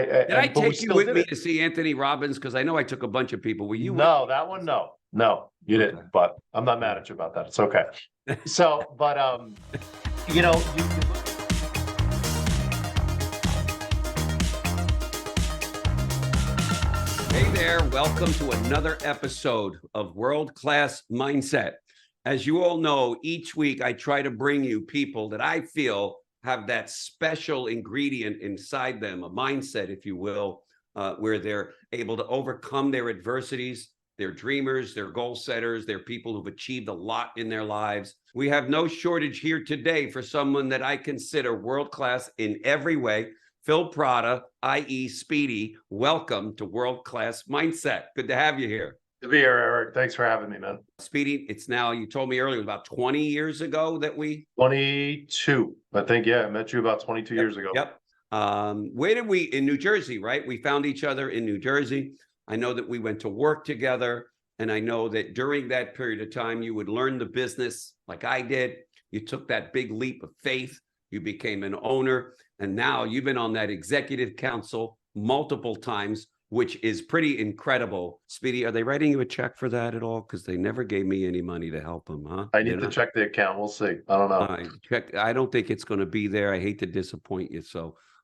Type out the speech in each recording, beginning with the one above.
Did I but we take you still with did me it. to see Anthony Robbins? Because I know I took a bunch of people. Were you with No, me? that one, no, you Okay. didn't. But I'm not mad at you about that. It's okay. So, but you know, you look. Hey there, welcome to another episode of World Class Mindset. As you all know, each week I try to bring you people that I feel have that special ingredient inside them, a mindset, if you will, where they're able to overcome their adversities. They're dreamers, they're goal setters, they're people who've achieved a lot in their lives. We have no shortage here today for someone that I consider world-class in every way. Phil Prata, i.e. Speedy, welcome to World Class Mindset. Good to have you here. To be here, Eric. Thanks for having me, man. Speedy, it's now, you told me earlier, about 20 years ago that we... 22, I think. Yeah, I met you about 22 years ago. Yep. Where did we, in New Jersey, right? We found each other in New Jersey. I know that we went to work together, and I know that during that period of time, you would learn the business like I did. You took that big leap of faith. You became an owner, and now you've been on that executive council multiple times, which is pretty incredible. Speedy, are they writing you a check for that at all? Because they never gave me any money to help them, huh? I need to check the account. We'll see. I don't know. I don't think it's going to be there. I hate to disappoint you,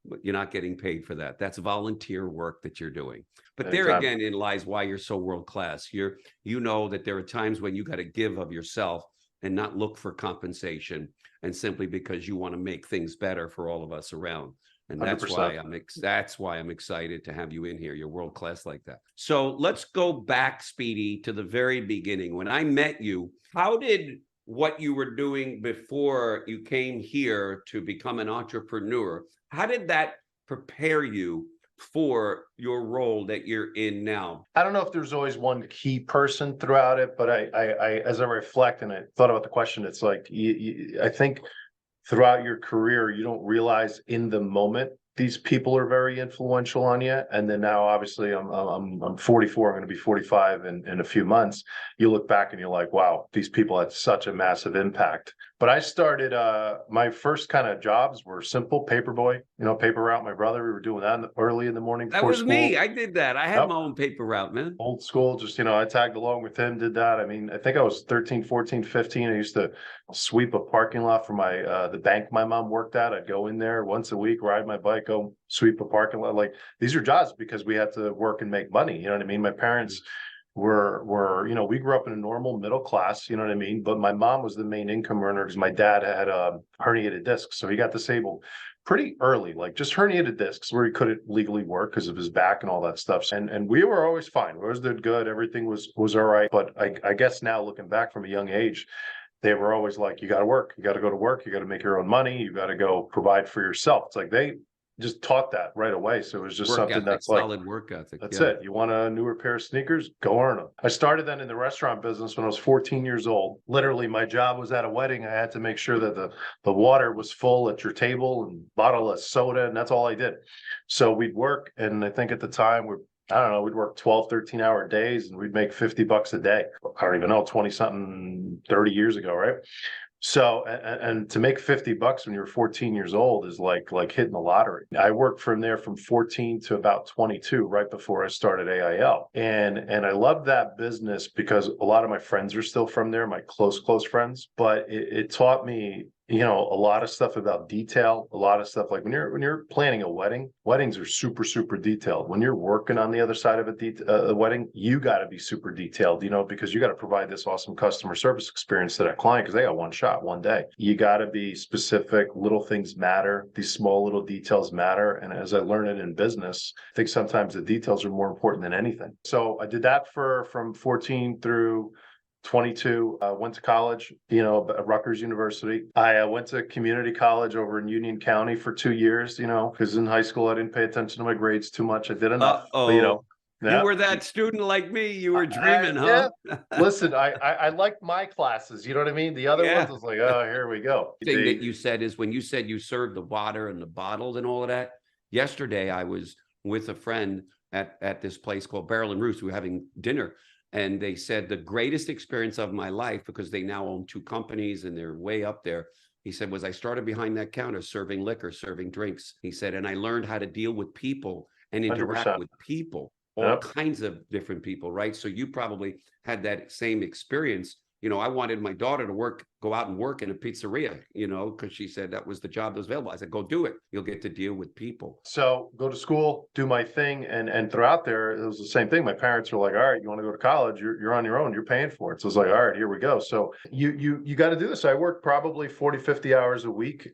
but you're not getting paid for that. That's volunteer work that you're doing. But Anytime. There again, in lies why you're so world class. You know that there are times when you got to give of yourself and not look for compensation, and simply because you want to make things better for all of us around. And that's 100%. why I'm excited to have you in here. You're world class like that. So let's go back, Speedy, to the very beginning. When I met you, how did what you were doing before you came here to become an entrepreneur, how did that prepare you for your role that you're in now? I don't know if there's always one key person throughout it, but I as I reflect and I thought about the question, it's like I think throughout your career, you don't realize in the moment these people are very influential on you. And then now, obviously, I'm 44. I'm going to be 45 in a few months. You look back and you're like, wow, these people had such a massive impact. But I started my first kind of jobs were simple paperboy, paper route. My brother, we were doing that early in the morning. That was school. Me. I did that. I had my own paper route, man. Old school, just, I tagged along with him, did that. I mean, I think I was 13, 14, 15. I used to sweep a parking lot for the bank my mom worked at. I'd go in there once a week, ride my bike, go sweep a parking lot. Like, these are jobs because we had to work and make money. You know what I mean? My parents were we grew up in a normal middle class, you know what I mean? But my mom was the main income earner because my dad had herniated discs. So he got disabled pretty early, like just herniated discs where he couldn't legally work because of his back and all that stuff. And we were always fine. We always did good. Everything was all right. But I guess now looking back from a young age, they were always like, you got to work, you got to go to work, you got to make your own money, you got to go provide for yourself. It's like they just taught that right away. So it was just something that's like solid work ethic. That's it. You want a newer pair of sneakers? Go earn them. I started then in the restaurant business when I was 14 years old. Literally, my job was at a wedding. I had to make sure that the water was full at your table and bottle of soda, and that's all I did. So we'd work, and I think at the time we'd work 12, 13-hour days, and we'd make $50 a day. I don't even know, 20 something, 30 years ago, right? So, and to make $50 when you're 14 years old is like hitting the lottery. I worked from there from 14 to about 22, right before I started AIL. And I loved that business because a lot of my friends are still from there, my close friends, but it taught me, a lot of stuff about detail, a lot of stuff like when you're planning a wedding, weddings are super, super detailed. When you're working on the other side of a wedding, you got to be super detailed, because you got to provide this awesome customer service experience to that client because they got one shot, one day. You got to be specific. Little things matter. These small little details matter. And as I learned it in business, I think sometimes the details are more important than anything. So I did that from 14 through 22, went to college, at Rutgers University. I went to community college over in Union County for 2 years, because in high school I didn't pay attention to my grades too much. I did enough, but, You were that student like me. You were dreaming, huh? Yeah. Listen, I liked my classes. You know what I mean? The other ones was like, oh, here we go. The thing that you said is when you said you served the water and the bottles and all of that. Yesterday, I was with a friend at this place called Barrel and Roost. We were having dinner. And they said the greatest experience of my life, because they now own 2 companies and they're way up there. He said, was I started behind that counter serving liquor, serving drinks. He said, and I learned how to deal with people and interact 100%. with people, all Yep. kinds of different people, right? So you probably had that same experience. I wanted my daughter to go out and work in a pizzeria, because she said that was the job that was available. I said, go do it. You'll get to deal with people. So go to school, do my thing, and throughout there, it was the same thing. My parents were like, "All right, you want to go to college? You're on your own. You're paying for it." So it's like, "All right, here we go." So you got to do this. I worked probably 40, 50 hours a week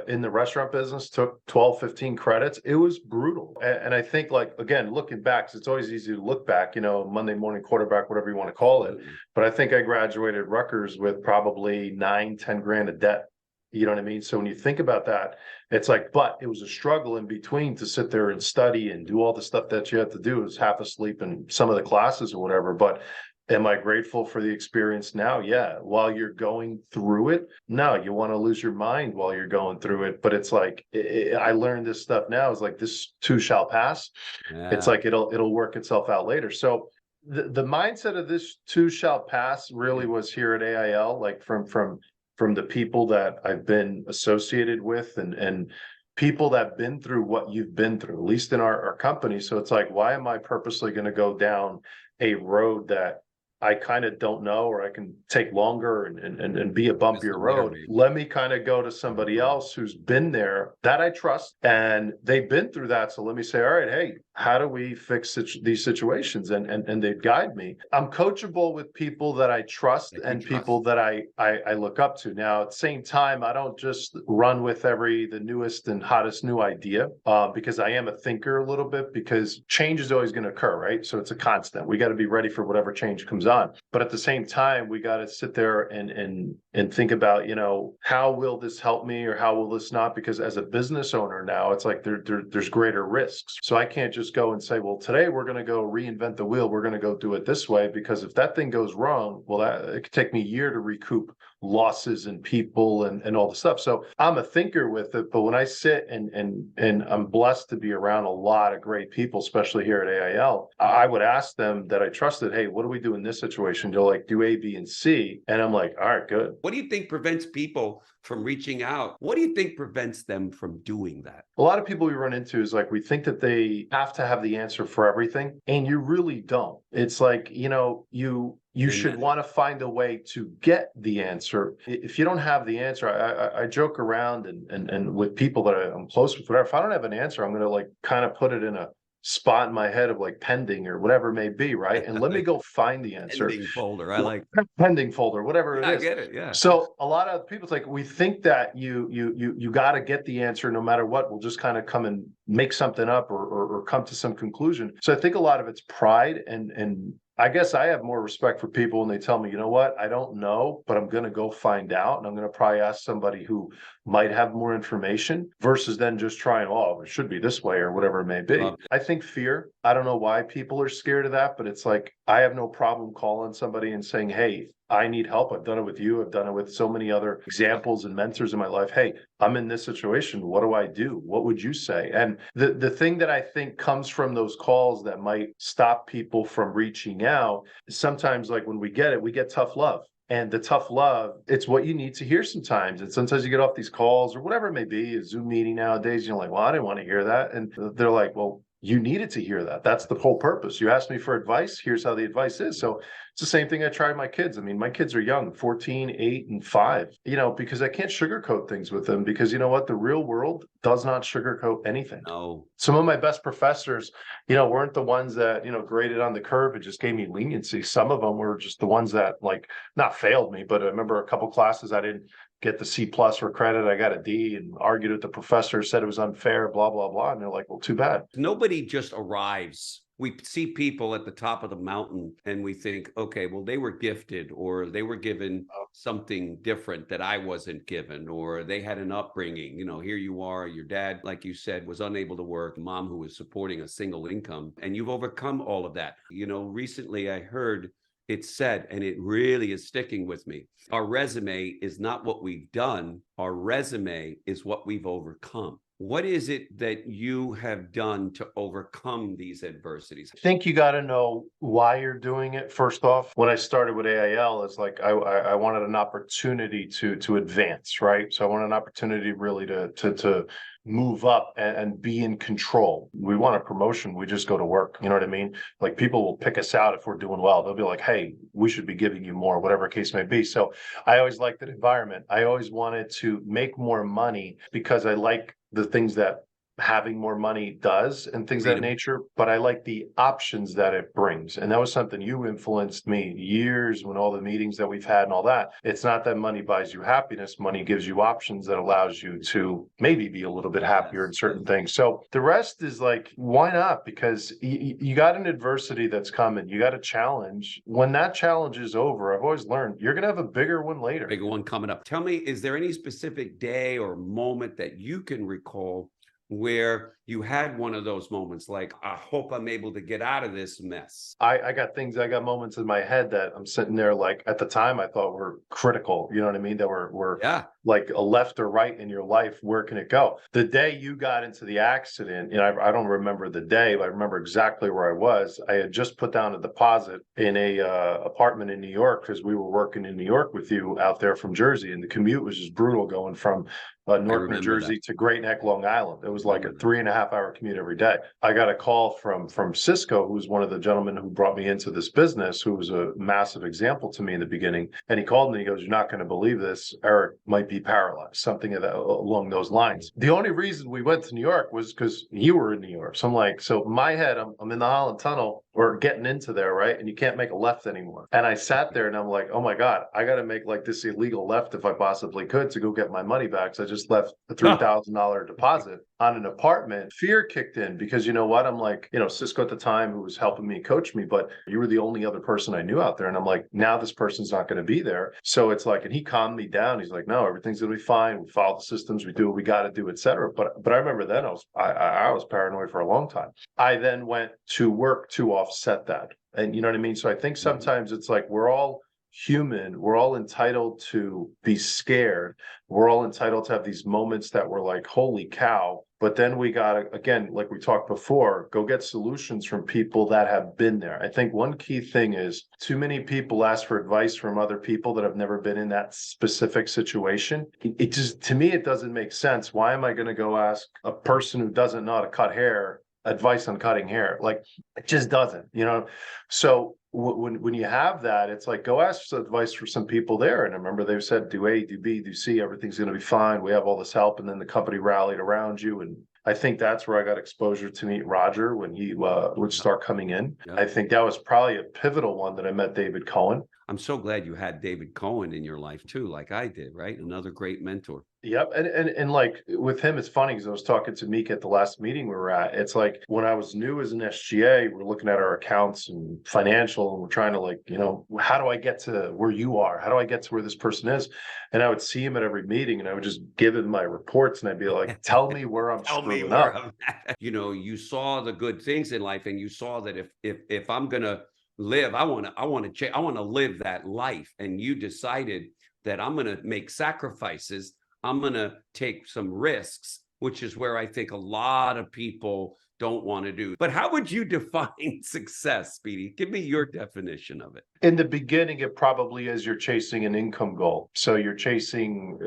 in the restaurant business, took 12, 15 credits. It was brutal. And I think, like, again, looking back, 'cause it's always easy to look back, Monday morning quarterback, whatever you want to call it. Absolutely. But I think I graduated Rutgers with probably 9, 10 grand of debt. You know what I mean? So when you think about that, it's like, but it was a struggle in between to sit there and study and do all the stuff that you have to do. Is half asleep in some of the classes or whatever. But am I grateful for the experience now? Yeah. While you're going through it, no, you want to lose your mind while you're going through it. But it's like, I learned this stuff now. It's like, this too shall pass. It's Yeah. like, it'll work itself out later. So the mindset of this too shall pass really was here at AIL, like from the people that I've been associated with and people that have been through what you've been through, at least in our company. So it's like, why am I purposely going to go down a road that I kind of don't know, or I can take longer and be a bumpier road? Let me kind of go to somebody else who's been there that I trust and they've been through that. So let me say, all right, hey, how do we fix these situations? And they guide me. I'm coachable with people that I trust and people that I look up to. Now, at the same time, I don't just run with the newest and hottest new idea because I am a thinker a little bit, because change is always going to occur, right? So it's a constant. We got to be ready for whatever change comes on. But at the same time, we got to sit there and think about, how will this help me or how will this not? Because as a business owner now, it's like there's greater risks. So I can't just go and say, well, today we're going to go reinvent the wheel. We're going to go do it this way, because if that thing goes wrong, well, it could take me a year to recoup losses and people and all the stuff. So I'm a thinker with it, but when I sit and I'm blessed to be around a lot of great people, especially here at AIL, I would ask them that I trusted, hey, what do we do in this situation? They're like, do A, B, and C. And I'm like, all right, good. What do you think prevents people from reaching out? What do you think prevents them from doing that? A lot of people we run into is like, we think that they have to have the answer for everything, and you really don't. It's like, you should want to find a way to get the answer. If you don't have the answer, I joke around and with people that I'm close with, whatever. If I don't have an answer, I'm going to like kind of put it in a spot in my head of like pending or whatever it may be, right? And let me go find the answer. Pending folder. I like pending folder, whatever it I is. get it. Yeah. So a lot of people, it's like, we think that you got to get the answer no matter what. We'll just kind of come and make something up or come to some conclusion. So I think a lot of it's pride, and I guess I have more respect for people when they tell me, you know what, I don't know, but I'm going to go find out. And I'm going to probably ask somebody who might have more information versus then just trying, oh, it should be this way or whatever it may be. I think fear, I don't know why people are scared of that, but it's like, I have no problem calling somebody and saying, hey, I need help. I've done it with you. I've done it with so many other examples and mentors in my life. Hey, I'm in this situation. What do I do? What would you say? And the thing that I think comes from those calls that might stop people from reaching out, sometimes like when we get tough love. And the tough love, it's what you need to hear sometimes. And sometimes you get off these calls or whatever it may be, a Zoom meeting nowadays, you're like, well, I didn't want to hear that. And they're like, well, you needed to hear that. That's the whole purpose. You asked me for advice. Here's how the advice is. So it's the same thing I try my kids. I mean, my kids are young, 14, 8, and 5, because I can't sugarcoat things with them, because you know what? The real world does not sugarcoat anything. No. Some of my best professors, weren't the ones that, graded on the curve and just gave me leniency. Some of them were just the ones that like not failed me, but I remember a couple classes I didn't get the C+ for credit. I got a D and argued with the professor, said it was unfair, blah, blah, blah. And they're like, well, too bad. Nobody just arrives. We see people at the top of the mountain and we think, okay, well, they were gifted or they were given something different that I wasn't given, or they had an upbringing. Here you are, your dad, like you said, was unable to work, mom who was supporting a single income, and you've overcome all of that. Recently I heard it said, and it really is sticking with me, our resume is not what we've done. Our resume is what we've overcome. What is it that you have done to overcome these adversities? I think you got to know why you're doing it. First off, when I started with AIL, it's like I wanted an opportunity to advance, right? So I wanted an opportunity really to move up and be in control. We want a promotion, we just go to work. You know what I mean? Like people will pick us out if we're doing well. They'll be like, hey, we should be giving you more, whatever case may be. So I always liked that environment. I always wanted to make more money because I like the things that having more money does and things of that Freedom. nature, but I like the options that it brings. And that was something you influenced me years when all the meetings that we've had and all that. It's not that money buys you happiness. Money gives you options that allows you to maybe be a little bit happier in certain things. So the rest is like, why not? Because you got an adversity that's coming. You got a challenge. When that challenge is over, I've always learned you're going to have a bigger one later. Bigger one coming up. Tell me, is there any specific day or moment that you can recall where you had one of those moments like, I hope I'm able to get out of this mess? I got moments in my head that I'm sitting there like at the time I thought were critical, you know what I mean? That were Yeah. like a left or right in your life, where can it go? The day you got into the accident, you know, I don't remember the day, but I remember exactly where I was. I had just put down a deposit in a apartment in New York because we were working in New York with you out there from Jersey, and the commute was just brutal going from Newark, New Jersey to Great Neck, Long Island. It was like a 3.5 hour commute every day. I got a call from Cisco, who's one of the gentlemen who brought me into this business, who was a massive example to me in the beginning. And he called me, he goes, "You're not going to believe this. Eric might be paralyzed," something along those lines. The only reason we went to New York was because you were in New York. So I'm like, so in my head, I'm in the Holland Tunnel or getting into there, right? And you can't make a left anymore. And I sat there and I'm like, oh my God, I got to make like this illegal left if I possibly could to go get my money back. So I just left a $3,000 deposit on an apartment. Fear kicked in because you know what? I'm like, you know, Cisco at the time who was helping me coach me, but you were the only other person I knew out there. And I'm like, now this person's not going to be there. So it's like, and he calmed me down. He's like, no, everything's going to be fine. We follow the systems, we do what we got to do, etc. But I remember then I was paranoid for a long time. I then went to work to offset that. And you know what I mean? So I think sometimes it's like we're all human. We're all entitled to be scared. We're all entitled to have these moments that we're like, holy cow. But then we got to, again, like we talked before, go get solutions from people that have been there. I think one key thing is too many people ask for advice from other people that have never been in that specific situation. It just, to me, it doesn't make sense. Why am I going to go ask a person who doesn't know how to cut hair advice on cutting hair? Like, it just doesn't, you know? So when you have that, it's like, go ask for advice for some people there. And I remember they've said, do A, do B, do C, everything's going to be fine. We have all this help. And then the company rallied around you. And I think that's where I got exposure to meet Roger when he would start coming in. Yeah. I think that was probably a pivotal one that I met David Cohen. I'm so glad you had David Cohen in your life too, like I did, right? Another great mentor. Yep. And like with him, it's funny because I was talking to Meek at the last meeting we were at. It's like when I was new as an SGA, we're looking at our accounts and financial, and we're trying to like, you know, how do I get to where you are? How do I get to where this person is? And I would see him at every meeting and I would just give him my reports and I'd be like, tell me where I'm screwing up. You know, you saw the good things in life and you saw that if I'm going to live, I want to live that life. And you decided that I'm going to make sacrifices. I'm going to take some risks, which is where I think a lot of people don't want to do. But how would you define success, Speedy? Give me your definition of it. In the beginning, it probably is you're chasing an income goal. So you're chasing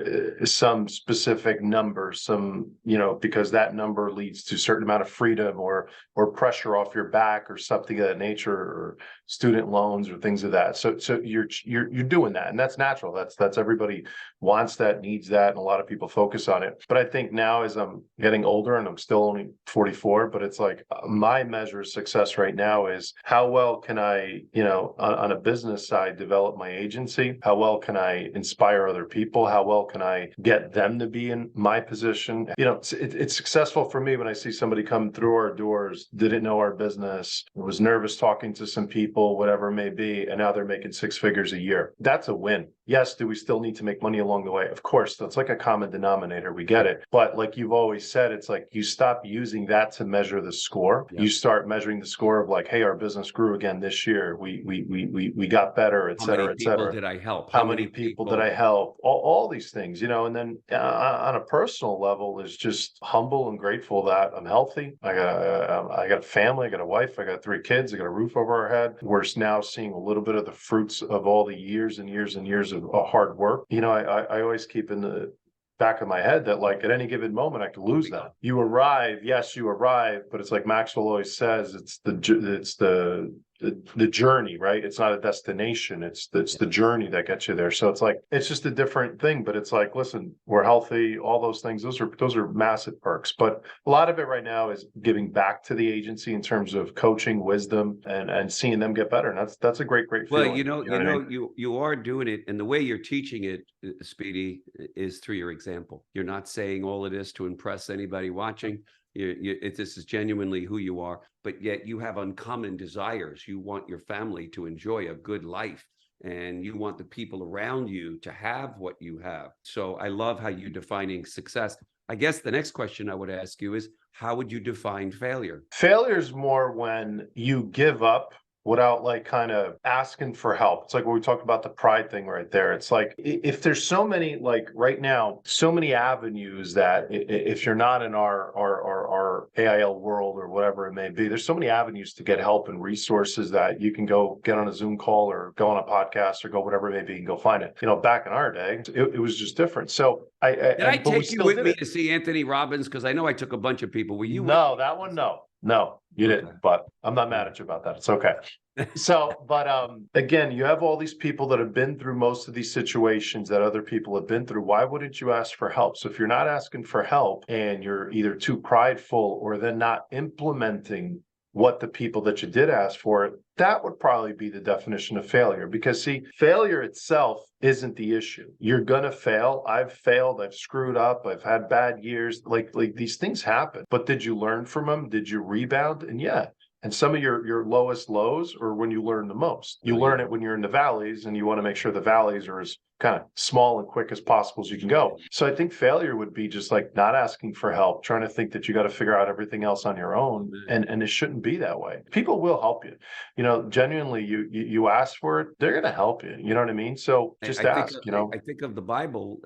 some specific number, some, you know, because that number leads to a certain amount of freedom or pressure off your back or something of that nature, or student loans or things of that. So you're doing that, and that's natural. That's everybody wants that, needs that, and a lot of people focus on it. But I think now as I'm getting older, and I'm still only 44, but it's like my measure of success right now is how well can I, you know, on a business side, develop my agency? How well can I inspire other people? How well can I get them to be in my position? You know, it's successful for me when I see somebody come through our doors, didn't know our business, was nervous talking to some people, whatever it may be, and now they're making 6 figures a year. That's a win. Yes, do we still need to make money along the way? Of course, that's like a common denominator. We get it. But like you've always said, it's like you stop using that to measure the score. Yeah. You start measuring the score of like, hey, our business grew again this year. We got better, et How many cetera, et people cetera. did I help? How many people did I help? All these things, and then on a personal level is just humble and grateful that I'm healthy. I got a family, I got a wife, I got 3 kids, I got a roof over our head. We're now seeing a little bit of the fruits of all the years and years and years of hard work. I always keep in the back of my head that like at any given moment I could lose that. You arrive, yes, you arrive, but it's like Maxwell always says, it's the journey, right? It's not a destination. It's the journey that gets you there. So it's like it's just a different thing. But it's like, listen, we're healthy, all those things. Those are massive perks. But a lot of it right now is giving back to the agency in terms of coaching, wisdom, and seeing them get better. And that's a great Well, feeling. you are doing it, and the way you're teaching it, Speedy, is through your example. You're not saying all of this to impress anybody watching. This is genuinely who you are, but yet you have uncommon desires. You want your family to enjoy a good life, and you want the people around you to have what you have. So I love how you're defining success. I guess the next question I would ask you is, how would you define failure? Failure is more when you give up without like kind of asking for help. It's like when we talked about the pride thing right there. It's like if there's so many, like right now, so many avenues that if you're not in our AIL world or whatever it may be, there's so many avenues to get help and resources that you can go get on a Zoom call or go on a podcast or go whatever it may be and go find it. Back in our day, it was just different. So Did I but we take you still with did me it. to see Anthony Robbins? Because I know I took a bunch of people. Were you with No, me? that one, no, you Okay. didn't, but I'm not mad at you about that. It's okay. So, but again, you have all these people that have been through most of these situations that other people have been through. Why wouldn't you ask for help? So if you're not asking for help and you're either too prideful or then not implementing what the people that you did ask for, that would probably be the definition of failure. Because see, failure itself isn't the issue. You're gonna fail. I've failed. I've screwed up. I've had bad years. Like these things happen. But did you learn from them? Did you rebound? And yeah. And some of your lowest lows are when you learn the most. You learn it when you're in the valleys, and you want to make sure the valleys are as kind of small and quick as possible as you can go. So I think failure would be just like not asking for help, trying to think that you got to figure out everything else on your own. And it shouldn't be that way. People will help you. Genuinely, you ask for it, they're going to help you. You know what I mean? So just ask. I think of the Bible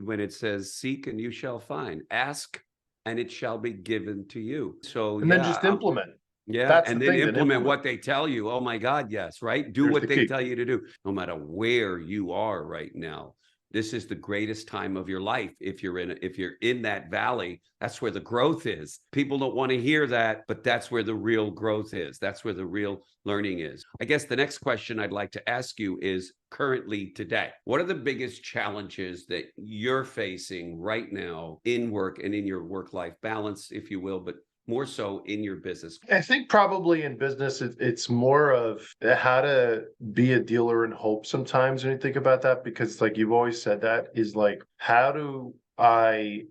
when it says, "Seek and you shall find; ask and it shall be given to you." So and then just implement. yeah, That's and the then thing. implement what they tell you. Oh my God, yes, right? Do Here's what the they key. tell you to do, no matter where you are right now. This is the greatest time of your life. If you're in that valley, that's where the growth is. People don't want to hear that, but that's where the real growth is. That's where the real learning is. I guess the next question I'd like to ask you is, currently today, what are the biggest challenges that you're facing right now in work and in your work-life balance, if you will, but more so in your business? I think probably in business, it's more of how to be a dealer in hope sometimes when you think about that, because like you've always said, that is like, how do I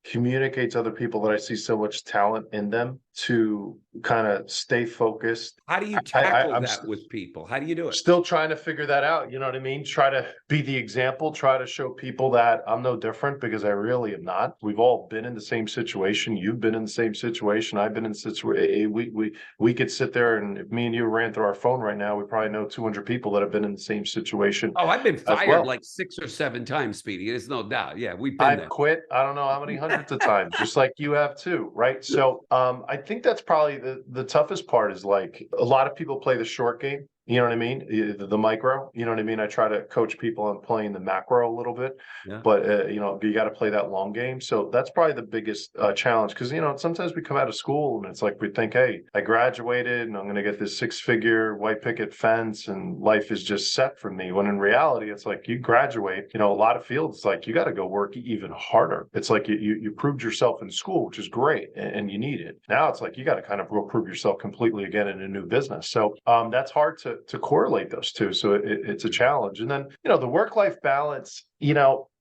communicate to other people that I see so much talent in them to kind of stay focused? How do you tackle that with people? How do you do it? Still trying to figure that out. You know what I mean? Try to be the example, try to show people that I'm no different, because I really am not. We've all been in the same situation. You've been in the same situation. I've been in the situation. We could sit there, and if me and you ran through our phone right now, we probably know 200 people that have been in the same situation. Oh, I've been fired well. like 6 or 7 times, Speedy. There's no doubt. Yeah, we've been there. I've quit. I don't know how many hundreds of times, just like you have too, right? So I think that's probably the toughest part, is like a lot of people play the short game. You know what I mean? The micro, you know what I mean? I try to coach people on playing the macro a little bit, but you got to play that long game. So that's probably the biggest challenge, because, sometimes we come out of school and it's like, we think, hey, I graduated and I'm going to get this 6-figure white picket fence and life is just set for me. When in reality, it's like you graduate, a lot of fields, it's like you got to go work even harder. It's like you proved yourself in school, which is great, and you need it. Now it's like you got to kind of go prove yourself completely again in a new business. So that's hard to correlate those two. So it's a challenge. And then, the work-life balance,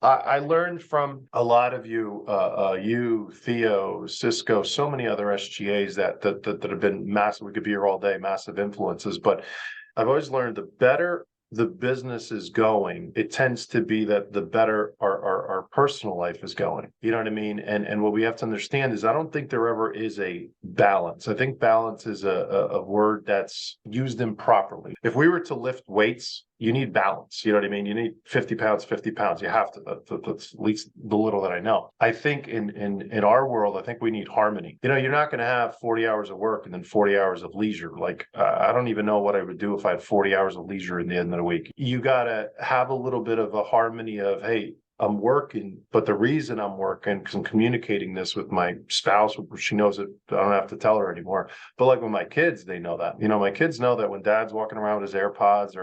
I learned from a lot of you, Theo, Cisco, so many other SGAs that have been massive. We could be here all day, massive influences. But I've always learned the better the business is going, it tends to be that the better our personal life is going. You know what I mean? And what we have to understand is I don't think there ever is a balance. I think balance is a word that's used improperly. If we were to lift weights, you need balance. You know what I mean? You need 50 pounds, 50 pounds. You have to. That's at least the little that I know. I think in our world, I think we need harmony. You know, you're not going to have 40 hours of work and then 40 hours of leisure. Like, I don't even know what I would do if I had 40 hours of leisure in the end of the week. You got to have a little bit of a harmony of, hey, I'm working, but the reason I'm working, because I'm communicating this with my spouse, she knows it. I don't have to tell her anymore. But like with my kids, they know that. You know, my kids know that when dad's walking around with his AirPods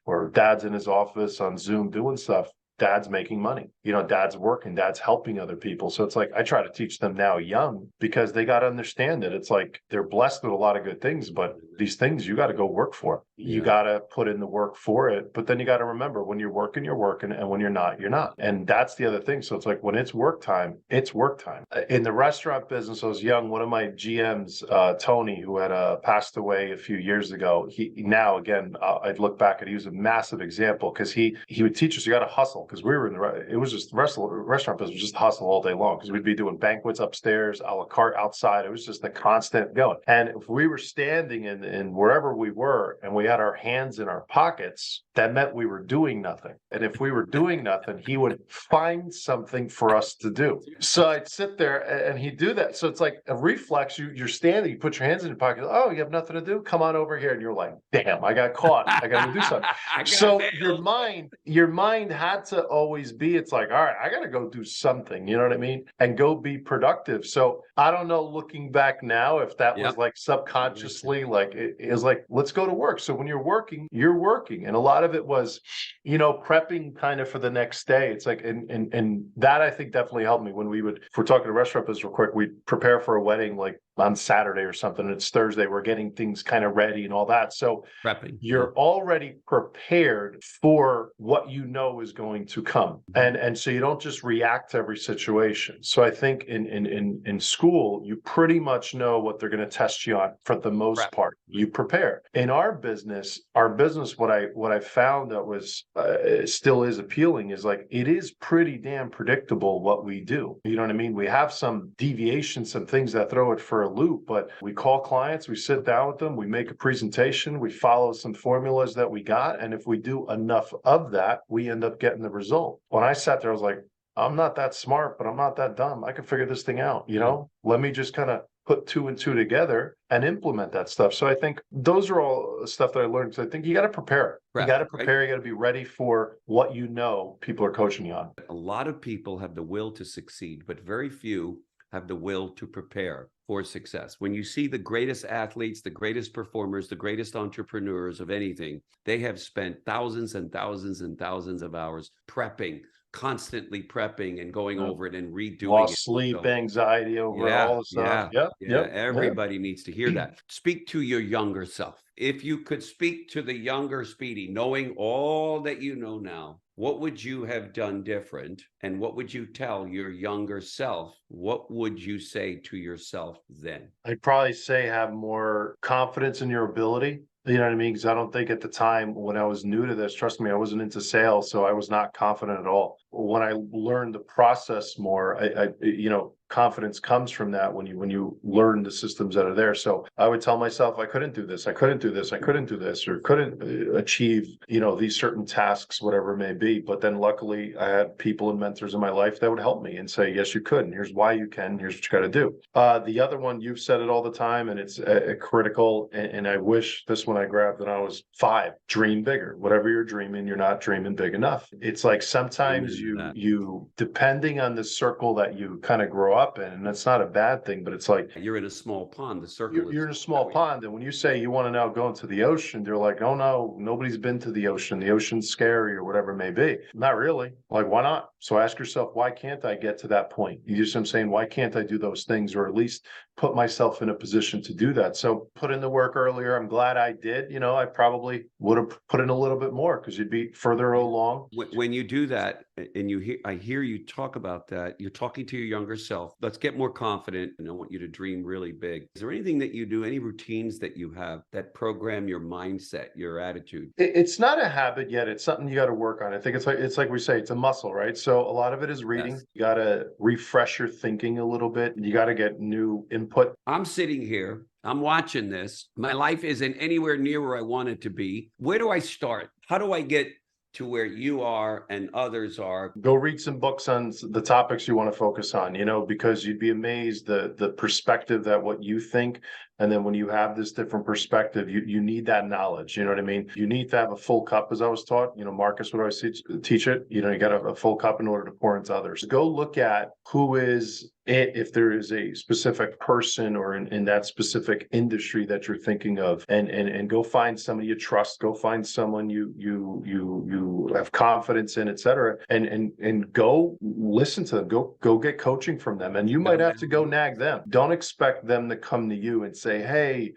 or dad's in his office on Zoom doing stuff, dad's making money. You know, dad's working, dad's helping other people. So it's like I try to teach them now young because they got to understand that it's like they're blessed with a lot of good things, but these things you got to go work for. You got to put in the work for it. But then you got to remember when you're working, and when you're not, you're not. And that's the other thing. So it's like when it's work time, it's work time. In the restaurant business, I was young. One of my GMs, Tony, who had passed away a few years ago, he now, again, I'd look back at, he was a massive example because he would teach us, you got to hustle, because we were it was just the restaurant business was just hustle all day long because we'd be doing banquets upstairs, a la carte outside. It was just the constant going. And if we were standing in wherever we were and we had our hands in our pockets, that meant we were doing nothing. And if we were doing nothing, he would find something for us to do. So I'd sit there and he'd do that. So it's like a reflex. You're standing, you put your hands in your pocket. Oh, you have nothing to do? Come on over here. And you're like, damn, I got caught. I got to do something. So your mind had to always be, it's like, all right, I got to go do something. You know what I mean? And go be productive. So I don't know, looking back now, if that was like subconsciously, like it was like, let's go to work. So when you're working, you're working. And a lot of it was, you know, prepping kind of for the next day. It's like, and that I think definitely helped me when we would, if we're talking to restaurant business real quick, we'd prepare for a wedding like on Saturday or something. And it's Thursday. We're getting things kind of ready and all that. So Prepping. You're already prepared for what you know is going to come. And so you don't just react to every situation. So I think in school, you pretty much know what they're going to test you on for the most part. You prepare. In our business, what I found that was still is appealing is like it is pretty damn predictable what we do. You know what I mean? We have some deviations, some things that throw it for a loop, but we call clients, we sit down with them, we make a presentation, we follow some formulas that we got, and if we do enough of that, we end up getting the result. When I sat there, I was like, I'm not that smart, but I'm not that dumb. I can figure this thing out, you know? Let me just kind of put two and two together and implement that stuff. So I think those are all stuff that I learned. Because I think you got to prepare. You got to prepare. You got to be ready for what you know people are coaching you on. A lot of people have the will to succeed, but very few have the will to prepare for success. When you see the greatest athletes, the greatest performers, the greatest entrepreneurs of anything, they have spent thousands and thousands and thousands of hours prepping, constantly prepping and going over it and redoing Lost it. Sleep, anxiety over all the stuff. Everybody needs to hear that. Speak to your younger self. If you could speak to the younger Speedy, knowing all that you know now, what would you have done different? And what would you tell your younger self? What would you say to yourself then? I'd probably say have more confidence in your ability. You know what I mean? Because I don't think at the time when I was new to this, trust me, I wasn't into sales, so I was not confident at all. When I learned the process more, I confidence comes from that when you learn the systems that are there. So I would tell myself I couldn't do this, I couldn't do this, I couldn't do this, or couldn't achieve, these certain tasks, whatever it may be. But then luckily I had people and mentors in my life that would help me and say, yes, you could. And here's why you can. Here's what you got to do. The other one, you've said it all the time, and it's critical. And I wish this one I grabbed when I was 5. Dream bigger. Whatever you're dreaming, you're not dreaming big enough. It's like sometimes you depending on the circle that you kind of grow up in, and that's not a bad thing, but it's like you're in a small pond. The circle you're in a small pond, and when you say you want to now go into the ocean, they're like, oh no, nobody's been to the ocean. The ocean's scary or whatever it may be. Not really. Like, why not? So ask yourself, why can't I get to that point? You just, I'm saying, why can't I do those things, or at least put myself in a position to do that? So put in the work earlier. I'm glad I did. I probably would have put in a little bit more because you'd be further along. When you do that, and I hear you talk about that. You're talking to your younger self. Let's get more confident, and I want you to dream really big. Is there anything that you do, any routines that you have that program your mindset, your attitude? It's not a habit yet. It's something you got to work on. I think it's like we say, it's a muscle, right? So a lot of it is reading. Yes. You got to refresh your thinking a little bit. You got to get new input. I'm sitting here, I'm watching this. My life isn't anywhere near where I want it to be. Where do I start? How do I get to where you are and others are? Go read some books on the topics you want to focus on, because you'd be amazed the perspective that what you think. And then when you have this different perspective, you need that knowledge. You know what I mean? You need to have a full cup, as I was taught. Marcus would always teach it. You got a full cup in order to pour into others. Go look at who is it, if there is a specific person or in that specific industry that you're thinking of, and go find somebody you trust. Go find someone you have confidence in, etc. And go listen to them. Go get coaching from them. And you might have to go nag them. Don't expect them to come to you and say, "Hey,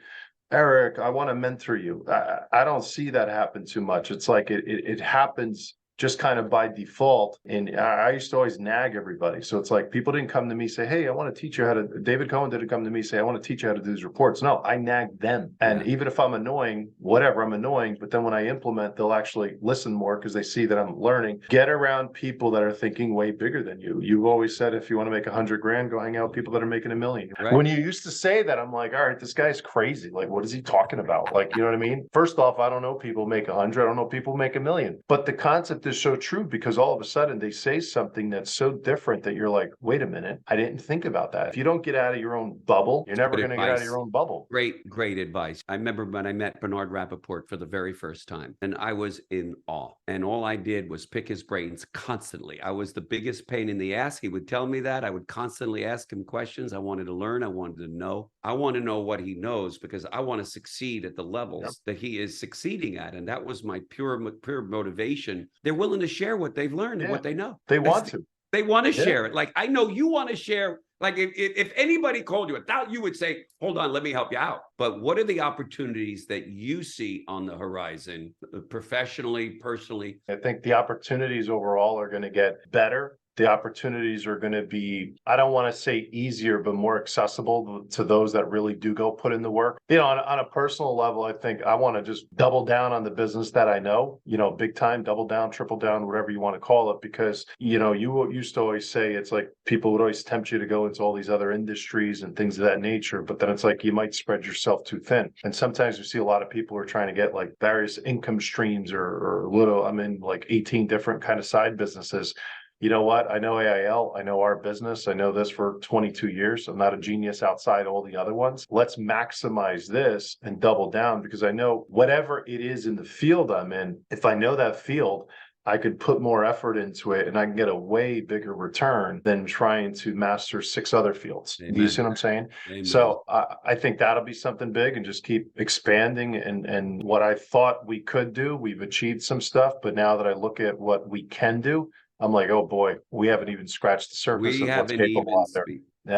Eric, I want to mentor you." I don't see that happen too much. It's like it happens just kind of by default. And I used to always nag everybody. So it's like people didn't come to me say, "Hey, I want to teach you how to," David Cohen didn't come to me say, "I want to teach you how to do these reports." No, I nagged them. And even if I'm annoying, whatever, I'm annoying. But then when I implement, they'll actually listen more because they see that I'm learning. Get around people that are thinking way bigger than you. You've always said, if you want to make 100 grand, go hang out with people that are making 1 million. Right. When you used to say that, I'm like, all right, this guy's crazy. Like, what is he talking about? Like, you know what I mean? First off, I don't know people make 100. I don't know people make 1 million. But the concept is so true because all of a sudden they say something that's so different that you're like, wait a minute, I didn't think about that. If you don't get out of your own bubble, you're never going to get out of your own bubble. Great advice. I remember when I met Bernard Rappaport for the very first time, and I was in awe. And all I did was pick his brains constantly. I was the biggest pain in the ass. He would tell me that. I would constantly ask him questions. I wanted to learn. I wanted to know. I want to know what he knows because I want to succeed at the levels that he is succeeding at. And that was my pure motivation. They're willing to share what they've learned and what they know. They want to. They want to share it. Like, I know you want to share. Like, if anybody called you you would say, hold on, let me help you out. But what are the opportunities that you see on the horizon, professionally, personally? I think the opportunities overall are going to get better. The opportunities are going to be, I don't want to say easier, but more accessible to those that really do go put in the work. On a personal level, I think I want to just double down on the business that I know, big time, double down, triple down, whatever you want to call it. Because, you used to always say, it's like people would always tempt you to go into all these other industries and things of that nature. But then it's like you might spread yourself too thin. And sometimes you see a lot of people who are trying to get like various income streams or little, I'm in like 18 different kind of side businesses. You know what? I know AIL. I know our business. I know this for 22 years. I'm not a genius outside all the other ones. Let's maximize this and double down because I know whatever it is in the field I'm in, if I know that field, I could put more effort into it and I can get a way bigger return than trying to master 6 other fields. Amen. You see what I'm saying? Amen. So I think that'll be something big and just keep expanding. And what I thought we could do, we've achieved some stuff. But now that I look at what we can do, I'm like, oh boy, we haven't even scratched the surface of what's capable out there.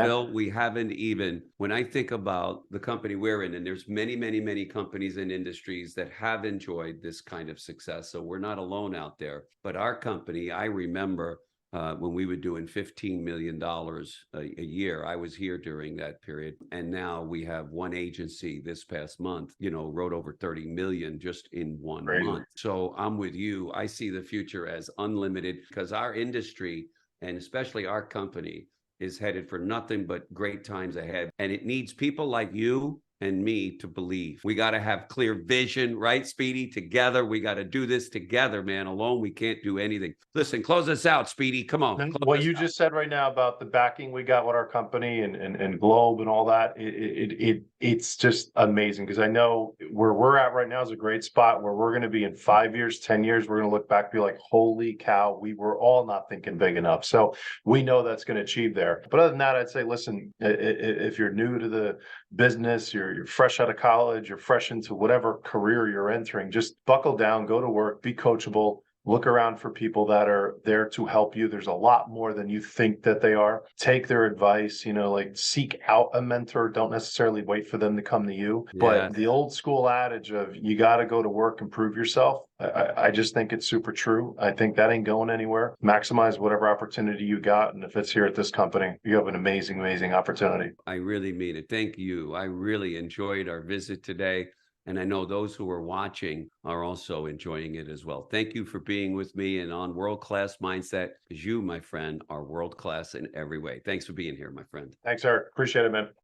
Phil, we haven't even, when I think about the company we're in, and there's many, many, many companies and industries that have enjoyed this kind of success. So we're not alone out there. But our company, I remember when we were doing $15 million a year. I was here during that period. And now we have one agency this past month, wrote over 30 million just in one month. So I'm with you. I see the future as unlimited because our industry and especially our company is headed for nothing but great times ahead. And it needs people like you and me to believe. We got to have clear vision, right, Speedy? Together, we got to do this together, man. Alone, we can't do anything. Listen, close us out, Speedy. Come on. What you just said right now about the backing we got with our company and Globe and all that, it's just amazing because I know where we're at right now is a great spot where we're going to be in 5 years, 10 years. We're going to look back and be like, holy cow, we were all not thinking big enough. So we know that's going to achieve there. But other than that, I'd say, listen, if you're new to the business, you're fresh out of college, you're fresh into whatever career you're entering, just buckle down, go to work, be coachable, Look around for people that are there to help you. There's a lot more than you think that they are. Take their advice, like seek out a mentor. Don't necessarily wait for them to come to you. But Yes. the old school adage of you got to go to work and prove yourself, I just think it's super true. I think that ain't going anywhere. Maximize whatever opportunity you got. And if it's here at this company, you have an amazing, amazing opportunity. I really mean it. Thank you. I really enjoyed our visit today. And I know those who are watching are also enjoying it as well. Thank you for being with me and on World Class Mindset, because you, my friend, are world class in every way. Thanks for being here, my friend. Thanks, Eric. Appreciate it, man.